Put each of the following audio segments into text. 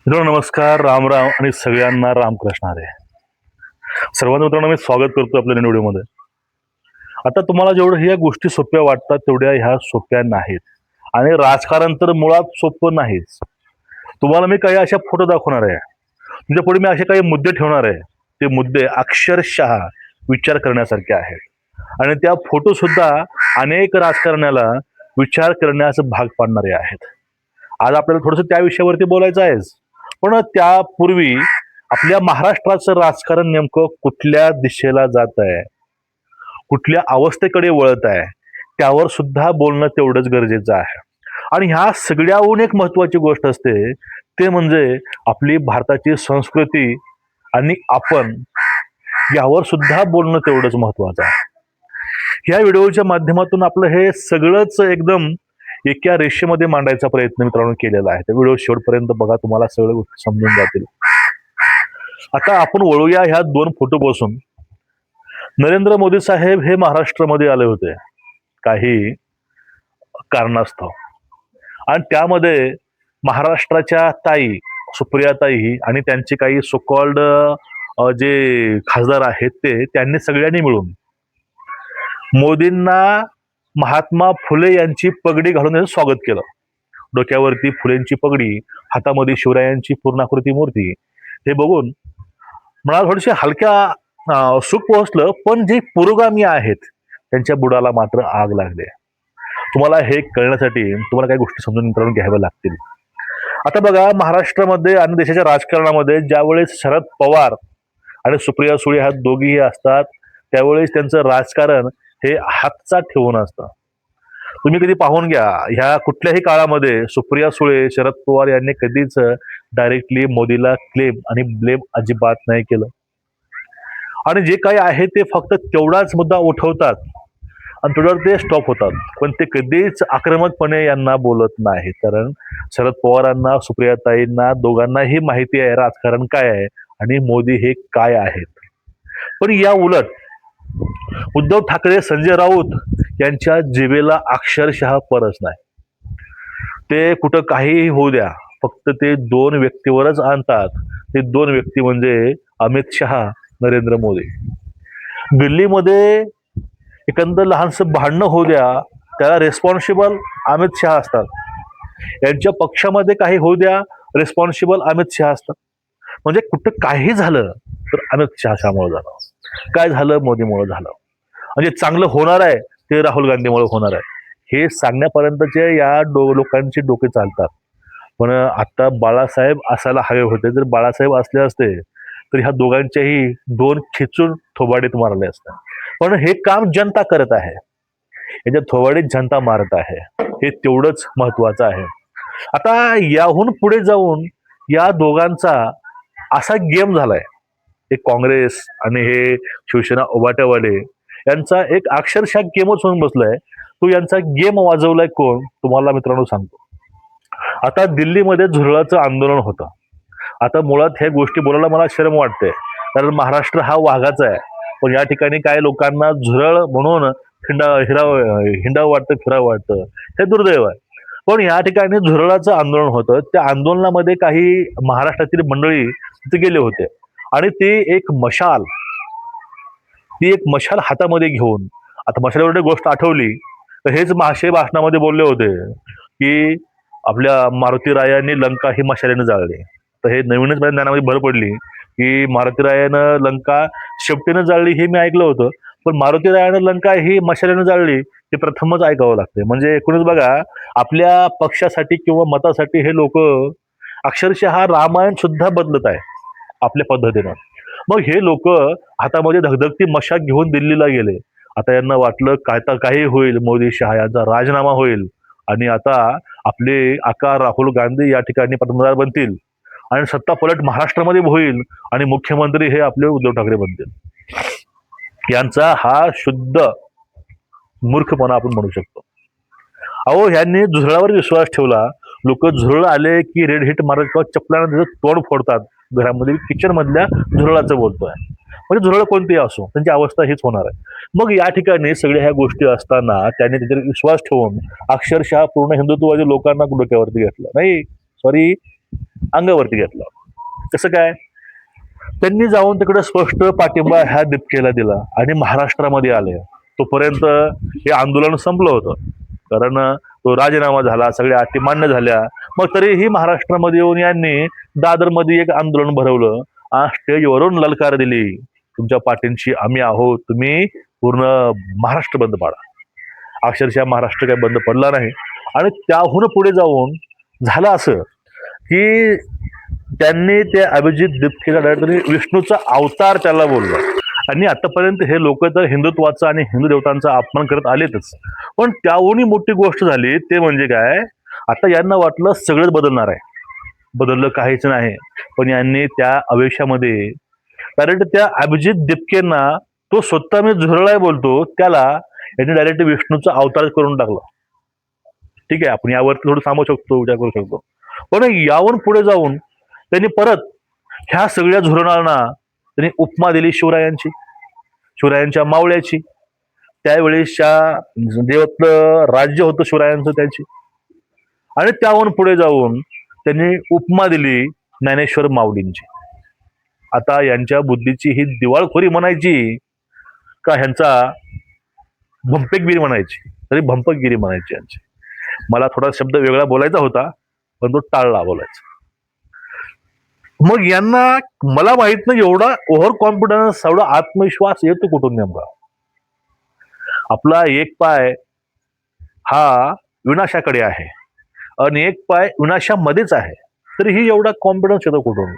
मित्रांनो नमस्कार, राम राम आणि सगळ्यांना रामकृष्ण हरी. सर्वांना मित्रांनो मी स्वागत करतो आपल्या नवीन व्हिडिओमध्ये. आता तुम्हाला जेवढं ह्या गोष्टी सोप्या वाटतात तेवढ्या ह्या सोप्या नाहीत आणि राजकारण तर मुळात सोपं नाहीच. तुम्हाला मी काही अशा फोटो दाखवणार आहे, तुमच्या पुढे मी असे काही मुद्दे ठेवणार आहे. ते मुद्दे अक्षरशः विचार करण्यासारखे आहेत आणि त्या फोटो सुद्धा अनेक राजकारण्याला विचार करण्यास भाग पाडणारे आहेत. आज आपल्याला थोडंसं त्या विषयावरती बोलायचं आहे. पण त्यापूर्वी आपल्या महाराष्ट्राचं राजकारण नेमकं कुठल्या दिशेला जात आहे, कुठल्या अवस्थेकडे वळत आहे, त्यावर सुद्धा बोलणं तेवढंच गरजेचं आहे. आणि ह्या सगळ्याहून एक महत्वाची गोष्ट असते, ते म्हणजे आपली भारताची संस्कृती आणि आपण यावर सुद्धा बोलणं तेवढंच महत्वाचं आहे. ह्या व्हिडिओच्या माध्यमातून आपलं हे सगळंच एकदम एका रेषेमध्ये मांडायचा प्रयत्न मित्रांनो केलेला आहे. तर व्हिडिओ शेवटपर्यंत बघा, तुम्हाला सगळ्या गोष्टी समजून जातील. आता आपण वळूया ह्या दोन फोटो पासून. नरेंद्र मोदी साहेब हे महाराष्ट्रामध्ये आले होते काही कारणास्तव, आणि त्यामध्ये महाराष्ट्राच्या ताई सुप्रियाताई आणि त्यांचे काही सोकॉल्ड जे खासदार आहेत त्यांनी सगळ्यांनी मिळून मोदींना महात्मा फुले यांची पगडी घालून त्यांचं स्वागत केलं. डोक्यावरती फुलेंची पगडी, हातामध्ये शिवरायांची पूर्णाकृती मूर्ती. हे बघून मला थोडेसे हलक्या सुख पोहोचलं, पण जे पुरोगामी आहेत त्यांच्या बुडाला मात्र आग लागले. तुम्हाला हे कळण्यासाठी तुम्हाला काही गोष्टी समजून मित्रांनो घ्याव्या लागतील. आता बघा, महाराष्ट्रामध्ये आणि देशाच्या राजकारणामध्ये ज्यावेळेस शरद पवार आणि सुप्रिया सुळे ह्या दोघीही असतात, त्यावेळेस त्यांचं राजकारण हे हातचा ठेवून असतं. तुम्ही कधी पाहून घ्या, ह्या कुठल्याही काळामध्ये सुप्रिया सुळे, शरद पवार यांनी कधीच डायरेक्टली मोदीला क्लेम आणि ब्लेम अजिबात नाही केलं. आणि जे काही आहे ते फक्त तेवढाच मुद्दा उठवतात आणि तेवढ्यावर ते स्टॉप होतात, पण ते कधीच आक्रमकपणे यांना बोलत नाही. कारण शरद पवारांना, सुप्रियाताईंना दोघांनाही माहिती आहे राजकारण काय आहे आणि मोदी हे काय आहेत. पण या उलट उद्धव ठाकरे, संजय राऊत यांच्या जिभेला अक्षरशः परस नाही. ते कुठं काहीही होऊ द्या, फक्त ते दोन व्यक्तीवरच आणतात. ते दोन व्यक्ती म्हणजे अमित शहा, नरेंद्र मोदी. दिल्लीमध्ये एकंदर लहानसं भांडणं होऊ द्या, त्याला रेस्पॉन्सिबल अमित शहा असतात. यांच्या पक्षामध्ये काही होऊ द्या, रेस्पॉन्सिबल अमित शहा असतात. म्हणजे कुठं काही झालं तर अमित शहामुळे झालं, काय झालं मोदीमुळे झालं, म्हणजे चांगलं होणार आहे ते राहुल गांधीमुळे होणार आहे, हे सांगण्यापर्यंतचे या लोकांची डोके चालतात. पण आता बाळासाहेब असायला हवे होते. जर बाळासाहेब असले असते तर ह्या दोघांच्याही दोन खिचून थोबाडीत मारले असते. पण हे काम जनता करत आहे, याच्या थोबाडीत जनता मारत आहे, हे तेवढंच महत्वाचं आहे. आता याहून पुढे जाऊन या दोघांचा असा गेम झालाय, एक काँग्रेस आणि हे शिवसेना उभाट्यावाले यांचा एक अक्षरशः गेमच होऊन बसलाय. तो यांचा गेम वाजवलाय कोण, तुम्हाला मित्रांनो सांगतो. आता दिल्लीमध्ये झुरळाचं आंदोलन होतं. आता मुळात ह्या गोष्टी बोलायला मला शरम वाटते, कारण महाराष्ट्र हा वाघाचा आहे. पण या ठिकाणी काय लोकांना झुरळ म्हणून हिंडावं वाटतं, फिरावं वाटतं, हे दुर्दैव आहे. पण या ठिकाणी झुरळाचं आंदोलन होतं. त्या आंदोलनामध्ये काही महाराष्ट्रातील मंडळी तिथे गेले होते आणि ती एक मशाल हातामध्ये घेऊन, आता मशालीवर गोष्ट आठवली तर हेच महाशय भाषणामध्ये बोलले होते की आपल्या मारुती रायांनी लंका ही मशालीने जाळली. तर हे नवीनच माझ्या ज्ञानामध्ये भर पडली की मारुती रायानं लंका शेपटीनं जाळली हे मी ऐकलं होतं, पण मारुती रायानं लंका ही मशालीनं जाळली हे प्रथमच ऐकावं लागतंय. म्हणजे एकूणच बघा, आपल्या पक्षासाठी किंवा मतासाठी हे लोक अक्षरशः रामायण सुद्धा बदलत आहे आपल्या पद्धतीनं. मग हे लोक हातामध्ये धगधगती मशाल घेऊन दिल्लीला गेले. आता यांना वाटलं काय तर काही होईल, मोदी शहा यांचा राजीनामा होईल आणि आता आपले आका राहुल गांधी या ठिकाणी पंतप्रधान बनतील आणि सत्ता पलट महाराष्ट्रामध्ये होईल आणि मुख्यमंत्री हे आपले उद्धव ठाकरे बनतील. यांचा हा शुद्ध मूर्खपणा आपण म्हणू शकतो. अहो, ह्यांनी झुरळावर विश्वास ठेवला. लोक झुरळ आले की रेड हिट मारत किंवा चपलानं त्याचं तोंड फोडतात. घरामध्ये किचन मधल्या झुरळाचं बोलतोय, म्हणजे झुरळ कोणतीही असो त्यांची अवस्था हीच होणार आहे. मग या ठिकाणी सगळ्या ह्या गोष्टी असताना त्यांनी त्याच्यावर विश्वास ठेवून अक्षरशः पूर्ण हिंदुत्ववादी लोकांना डोक्यावरती घेतलं. नाही, सॉरी, अंगावरती घेतला. कसं काय? त्यांनी जाऊन तिकडे स्पष्ट पाठिंबा ह्या दीपकेला दिला आणि महाराष्ट्रामध्ये आले. तोपर्यंत हे आंदोलन संपलं होतं, कारण तो राजीनामा झाला, सगळ्या अटी मान्य झाल्या. मग तरीही महाराष्ट्रामध्ये येऊन यांनी दादरमध्ये एक आंदोलन भरवलं, स्टेजवरून ललकार दिली, तुमच्या पाठींशी आम्ही आहोत, तुम्ही पूर्ण महाराष्ट्र बंद पाडा. अक्षरशः महाराष्ट्र काही बंद पडला नाही. आणि त्याहून पुढे जाऊन झालं असं की त्यांनी ते अभिजित दीपकेला डायरेक्ट विष्णूचा अवतार त्याला बोललं. आणि आतापर्यंत हे लोक तर हिंदुत्वाचा आणि हिंदू देवतांचा अपमान करत आलेतच, पण त्याहूनही मोठी गोष्ट झाली ते म्हणजे काय, आता यांना वाटलं सगळंच बदलणार आहे. बदललं काहीच नाही. पण यांनी त्या आवेशामध्ये डायरेक्ट त्या अभिजित दीपकेंना, तो स्वतः मी झुरळाय बोलतो त्याला, यांनी डायरेक्ट विष्णूचा अवतार करून टाकला. ठीक आहे, आपण यावरती थोडं थांबू शकतो, विचार करू शकतो. पण यावरून पुढे जाऊन त्यांनी परत ह्या सगळ्या झुरळांना त्यांनी उपमा दिली शिवरायांची, शिवरायांच्या मावळ्याची. त्यावेळेसच्या देवातलं राज्य होतं शिवरायांचं त्याची. आणि त्याहून पुढे जाऊन त्यांनी उपमा दिली ज्ञानेश्वर माऊलींची. आता यांच्या बुद्धीची ही दिवाळखोरी म्हणायची का ह्यांचा भंपेकगिरी म्हणायची, तरी भंपकगिरी म्हणायची यांची. मला थोडा शब्द वेगळा बोलायचा होता, पण तो टाळला बोलायचा. मग यांना मला माहित नाही एवढा ओव्हर कॉन्फिडन्स, एवढा आत्मविश्वास येतो कुठून नेमका. आपला एक पाय हा विनाशाकडे आहे आणि एक पाय विनाशामध्येच आहे, तरी ही एवढा कॉन्फिडन्स येतो कुठून?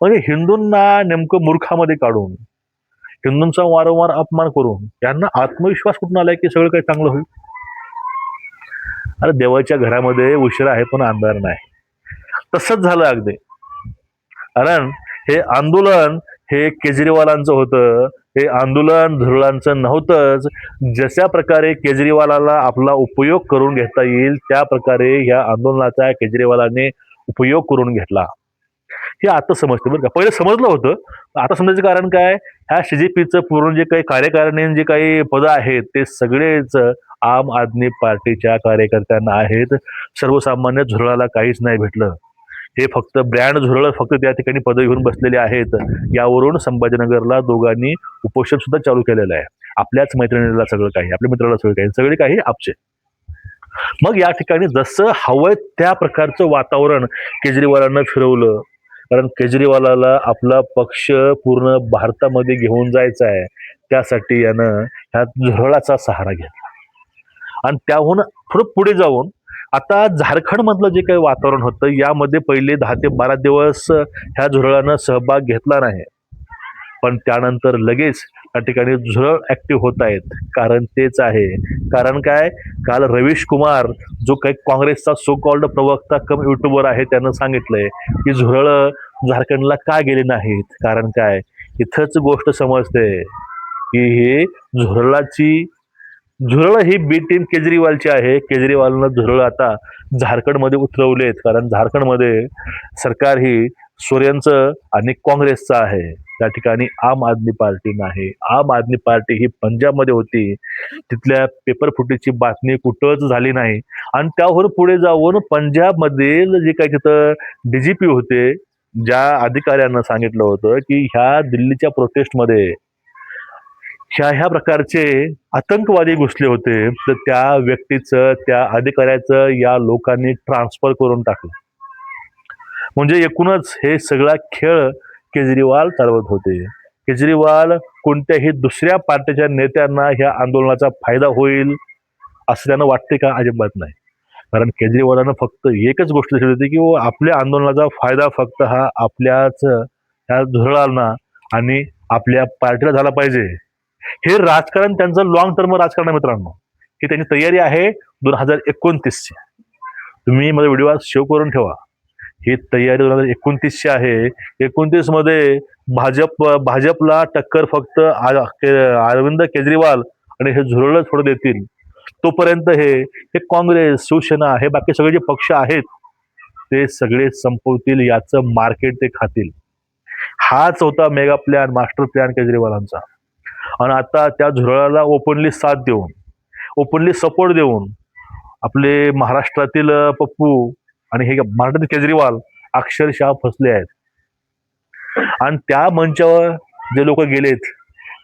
म्हणजे हिंदूंना नेमकं मूर्खामध्ये काढून, हिंदूंचा वारंवार अपमान करून यांना आत्मविश्वास कुठून आलाय की सगळं काही चांगलं होईल? अरे देवाच्या घरामध्ये उशिरा आहे पण अंधार नाही. तसंच झालं अगदी. कारण हे आंदोलन हे केजरीवालांचं होतं, हे आंदोलन झुरळांचं नव्हतंच. जशा प्रकारे केजरीवालाला आपला उपयोग करून घेता येईल त्या प्रकारे या आंदोलनाचा केजरीवालाने उपयोग करून घेतला. हे आता समजतं बरं का. पहिले समजलं होतं, आता समजायचं कारण काय, ह्या CJPचं पूर्ण जे काही कार्यकारिणी जे काही पदं आहेत ते सगळेच आम आदमी पार्टीच्या कार्यकर्त्यांना आहेत. सर्वसामान्य झुरळाला काहीच नाही भेटलं. हे फक्त ब्रँड झुरळ फक्त त्या ठिकाणी पदं घेऊन बसलेले आहेत. यावरून संभाजीनगरला दोघांनी उपोषण सुद्धा चालू केलेलं आहे. आपल्याच मैत्रिणीला सगळं काही, आपल्या मित्राला सगळे काही आपचे. मग या ठिकाणी जसं हवंय त्या प्रकारचं वातावरण केजरीवालांना फिरवलं. कारण केजरीवालाला आपला पक्ष पूर्ण भारतामध्ये घेऊन जायचा आहे, त्यासाठी यानं ह्या झुरळाचा सहारा घेतला. आणि त्याहून थोडं पुढे जाऊन आता झारखंड मधलं जे काही वातावरण होतं, यामध्ये पहिले 10 ते 12 दिवस ह्या झुरळानं सहभाग घेतला नाही. पण त्यानंतर लगेच त्या ठिकाणी झुरळ ऍक्टिव्ह होत आहेत. कारण तेच आहे. कारण काय, काल रवीश कुमार जो काही काँग्रेसचा सो कॉल्ड प्रवक्ता कम युट्यूबर आहे त्यानं सांगितलंय की झुरळ झारखंडला का गेले नाहीत. कारण काय, इथंच गोष्ट समजते की हे झुरळ ही बी टीम केजरीवालची आहे. केजरीवालनं झुरळ आता झारखंडमध्ये उतरवलेत, कारण झारखंडमध्ये सरकार ही सोरेनचं आणि काँग्रेसचं आहे. त्या ठिकाणी आम आदमी पार्टी नाही. आम आदमी पार्टी ही पंजाबमध्ये होती, तिथल्या पेपर फुटीची बातमी कुठंच झाली नाही. आणि त्यावर पुढे जाऊन पंजाबमध्ये जे काही तिथं DGP होते, ज्या अधिकाऱ्यांना सांगितलं होतं की ह्या दिल्लीच्या प्रोटेस्टमध्ये ह्या प्रकारचे आतंकवादी घुसले होते, तर त्या व्यक्तीचं, त्या अधिकाऱ्याचं या लोकांनी ट्रान्सफर करून टाकलं. म्हणजे एकूणच हे सगळा खेळ केजरीवाल चालवत होते. केजरीवाल कोणत्याही दुसऱ्या पार्टीच्या नेत्यांना ह्या आंदोलनाचा फायदा होईल असं त्यांना वाटते का? अजिबात नाही. कारण केजरीवालांना फक्त एकच गोष्ट दिसत होती की आपल्या आंदोलनाचा फायदा फक्त हा आपल्याच ह्या झुरळांना आणि आपल्या पार्टीला झाला पाहिजे. हे राजकारण त्यांचं लॉंग टर्म राजकारण आहे मित्रांनो. ही त्यांची तयारी आहे 2029ची. तुम्ही माझा व्हिडिओ आज सेव्ह करून ठेवा. ही तयारी 2029ची आहे. 29 मध्ये भाजपला टक्कर फक्त अरविंद केजरीवाल आणि हे झुरळ थोडं देतील. तोपर्यंत हे काँग्रेस, शिवसेना, हे बाकी सगळे जे पक्ष आहेत ते सगळे संपवतील, याचं मार्केट ते खातील. हाच होता मेगा प्लॅन, मास्टर प्लॅन केजरीवालांचा. आणि आता त्या झुरळाला ओपनली साथ देऊन, ओपनली सपोर्ट देऊन आपले महाराष्ट्रातील पप्पू आणि हे महाराष्ट्रातील केजरीवाल अक्षरशः फसले आहेत. आणि त्या मंचावर जे लोक गेलेत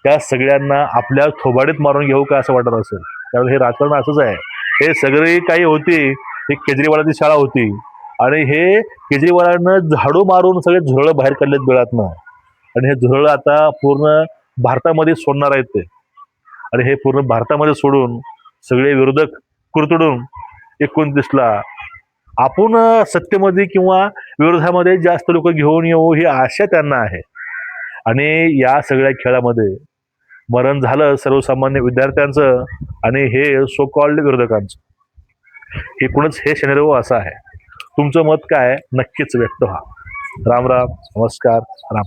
त्या सगळ्यांना आपल्या थोबाडीत मारून घेऊ का असं वाटत असेल. कारण हे राजकारण असंच आहे. हे सगळे काही होती ही केजरीवालाची शाळा होती आणि हे केजरीवालानं झाडू मारून सगळे झुरळ बाहेर काढलेत बिळातनं. आणि हे झुरळ आता पूर्ण भारतामध्ये सोडणार आहेत ते. आणि हे पूर्ण भारतामध्ये सोडून सगळे विरोधक कुरतडून 29ला आपण सत्तेमध्ये किंवा विरोधामध्ये जास्त लोक घेऊन येऊ ही आशा त्यांना आहे. आणि या सगळ्या खेळामध्ये मरण झालं सर्वसामान्य विद्यार्थ्यांचं आणि हे सो कॉल्ड विरोधकांचं. एकूणच हे सिनेरिओ असा आहे. तुमचं मत काय नक्कीच व्यक्त व्हा. राम राम, नमस्कार, राम.